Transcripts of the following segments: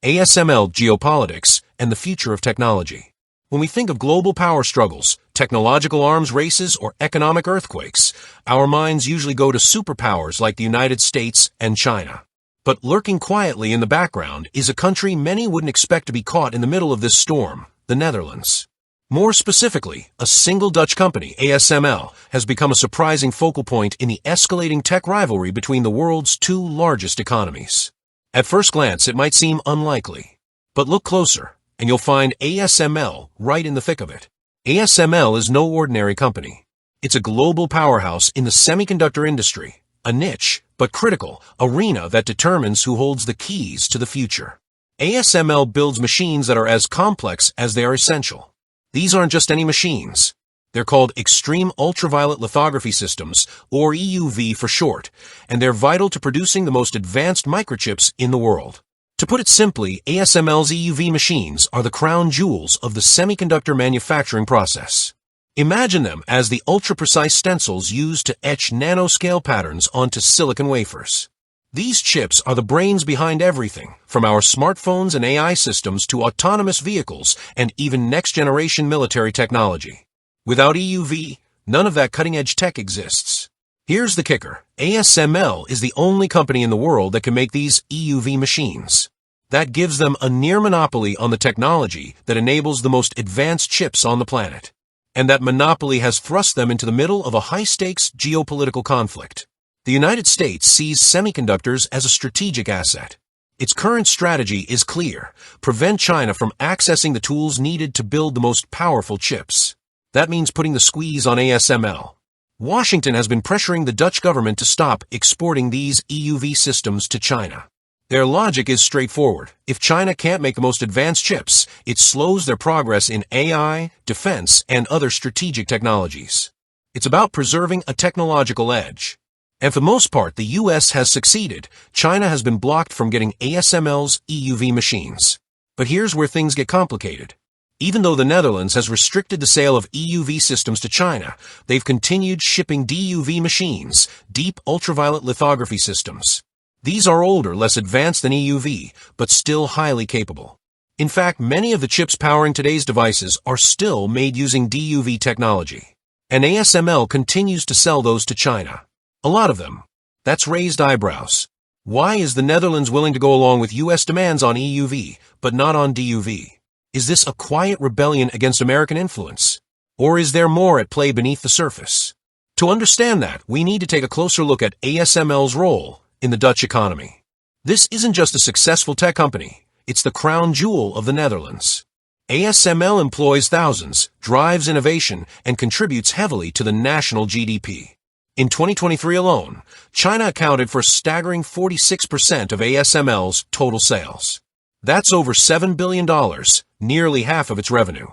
ASML Geopolitics and the Future of Technology. When we think of global power struggles, technological arms races, or economic earthquakes, our minds usually go to superpowers like the United States and China. But lurking quietly in the background is a country many wouldn't expect to be caught in the middle of this storm, the Netherlands. More specifically, a single Dutch company, ASML, has become a surprising focal point in the escalating tech rivalry between the world's two largest economies. At first glance, it might seem unlikely. But look closer, and you'll find ASML right in the thick of it. ASML is no ordinary company. It's a global powerhouse in the semiconductor industry, a niche, but critical, arena that determines who holds the keys to the future. ASML builds machines that are as complex as they are essential. These aren't just any machines. They're called extreme ultraviolet lithography systems, or EUV for short, and they're vital to producing the most advanced microchips in the world. To put it simply, ASML's EUV machines are the crown jewels of the semiconductor manufacturing process. Imagine them as the ultra-precise stencils used to etch nanoscale patterns onto silicon wafers. These chips are the brains behind everything, from our smartphones and AI systems to autonomous vehicles and even next-generation military technology. Without EUV, none of that cutting-edge tech exists. Here's the kicker. ASML is the only company in the world that can make these EUV machines. That gives them a near monopoly on the technology that enables the most advanced chips on the planet. And that monopoly has thrust them into the middle of a high-stakes geopolitical conflict. The United States sees semiconductors as a strategic asset. Its current strategy is clear: prevent China from accessing the tools needed to build the most powerful chips. That means putting the squeeze on ASML. Washington has been pressuring the Dutch government to stop exporting these EUV systems to China. Their logic is straightforward. If China can't make the most advanced chips, it slows their progress in AI, defense, and other strategic technologies. It's about preserving a technological edge. And for the most part, the US has succeeded. China has been blocked from getting ASML's EUV machines. But here's where things get complicated. Even though the Netherlands has restricted the sale of EUV systems to China, they've continued shipping DUV machines, deep ultraviolet lithography systems. These are older, less advanced than EUV, but still highly capable. In fact, many of the chips powering today's devices are still made using DUV technology. And ASML continues to sell those to China. A lot of them. That's raised eyebrows. Why is the Netherlands willing to go along with US demands on EUV, but not on DUV? Is this a quiet rebellion against American influence? Or is there more at play beneath the surface? To understand that, we need to take a closer look at ASML's role in the Dutch economy. This isn't just a successful tech company, it's the crown jewel of the Netherlands. ASML employs thousands, drives innovation, and contributes heavily to the national GDP. In 2023 alone, China accounted for a staggering 46% of ASML's total sales. That's over $7 billion, nearly half of its revenue.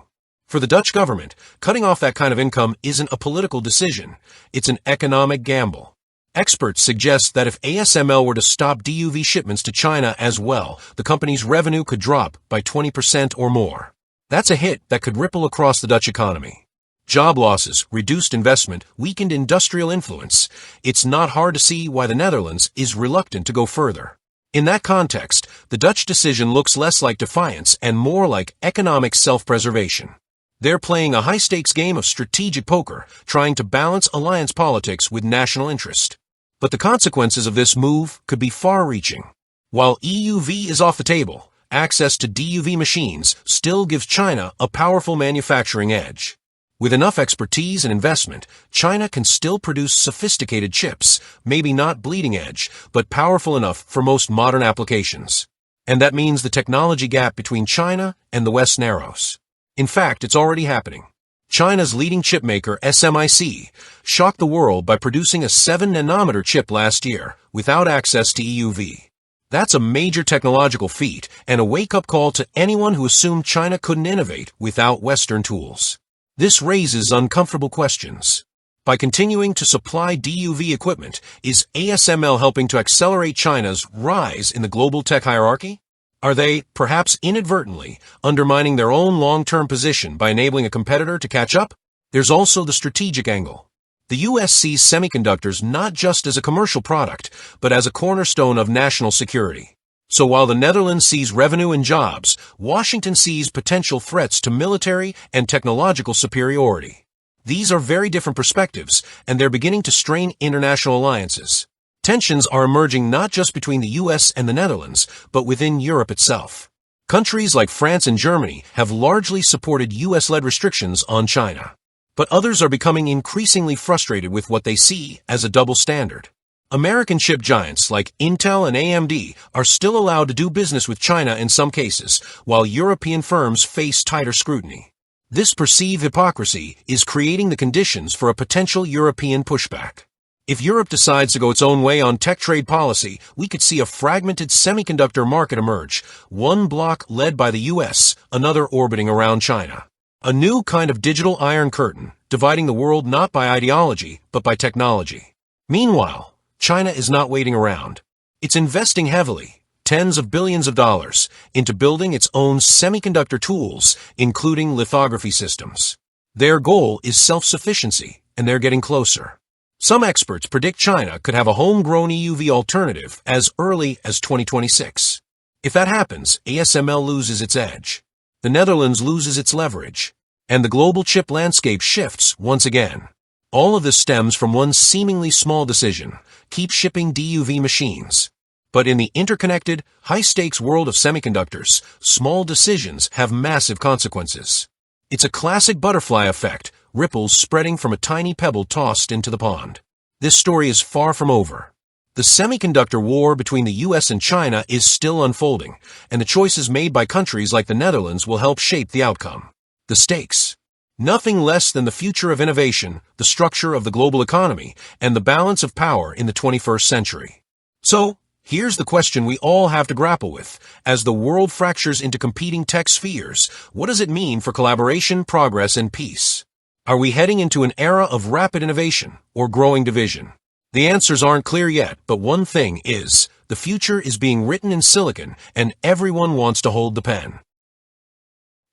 For the Dutch government, cutting off that kind of income isn't a political decision, it's an economic gamble. Experts suggest that if ASML were to stop DUV shipments to China as well, the company's revenue could drop by 20% or more. That's a hit that could ripple across the Dutch economy. Job losses, reduced investment, weakened industrial influence. It's not hard to see why the Netherlands is reluctant to go further. In that context, the Dutch decision looks less like defiance and more like economic self-preservation. They're playing a high-stakes game of strategic poker, trying to balance alliance politics with national interest. But the consequences of this move could be far-reaching. While EUV is off the table, access to DUV machines still gives China a powerful manufacturing edge. With enough expertise and investment, China can still produce sophisticated chips, maybe not bleeding edge, but powerful enough for most modern applications. And that means the technology gap between China and the West narrows. In fact, it's already happening. China's leading chipmaker, SMIC, shocked the world by producing a 7-nanometer chip last year without access to EUV. That's a major technological feat and a wake-up call to anyone who assumed China couldn't innovate without Western tools. This raises uncomfortable questions. By continuing to supply DUV equipment, is ASML helping to accelerate China's rise in the global tech hierarchy? Are they, perhaps inadvertently, undermining their own long-term position by enabling a competitor to catch up? There's also the strategic angle. The US sees semiconductors not just as a commercial product, but as a cornerstone of national security. So while the Netherlands sees revenue and jobs, Washington sees potential threats to military and technological superiority. These are very different perspectives, and they're beginning to strain international alliances. Tensions are emerging not just between the US and the Netherlands, but within Europe itself. Countries like France and Germany have largely supported US-led restrictions on China. But others are becoming increasingly frustrated with what they see as a double standard. American chip giants like Intel and AMD are still allowed to do business with China in some cases, while European firms face tighter scrutiny. This perceived hypocrisy is creating the conditions for a potential European pushback. If Europe decides to go its own way on tech trade policy, we could see a fragmented semiconductor market emerge, one bloc led by the US, another orbiting around China. A new kind of digital iron curtain, dividing the world not by ideology, but by technology. Meanwhile, China is not waiting around. It's investing heavily, tens of billions of dollars, into building its own semiconductor tools, including lithography systems. Their goal is self-sufficiency, and they're getting closer. Some experts predict China could have a homegrown EUV alternative as early as 2026. If that happens, ASML loses its edge. The Netherlands loses its leverage. And the global chip landscape shifts once again. All of this stems from one seemingly small decision: keep shipping DUV machines. But in the interconnected, high-stakes world of semiconductors, small decisions have massive consequences. It's a classic butterfly effect, ripples spreading from a tiny pebble tossed into the pond. This story is far from over. The semiconductor war between the US and China is still unfolding, and the choices made by countries like the Netherlands will help shape the outcome. The stakes: nothing less than the future of innovation, the structure of the global economy, and the balance of power in the 21st century. So, here's the question we all have to grapple with. As the world fractures into competing tech spheres, what does it mean for collaboration, progress, and peace? Are we heading into an era of rapid innovation or growing division? The answers aren't clear yet, but one thing is, the future is being written in silicon, and everyone wants to hold the pen.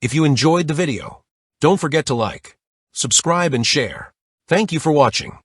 If you enjoyed the video, don't forget to like, subscribe, and share. Thank you for watching.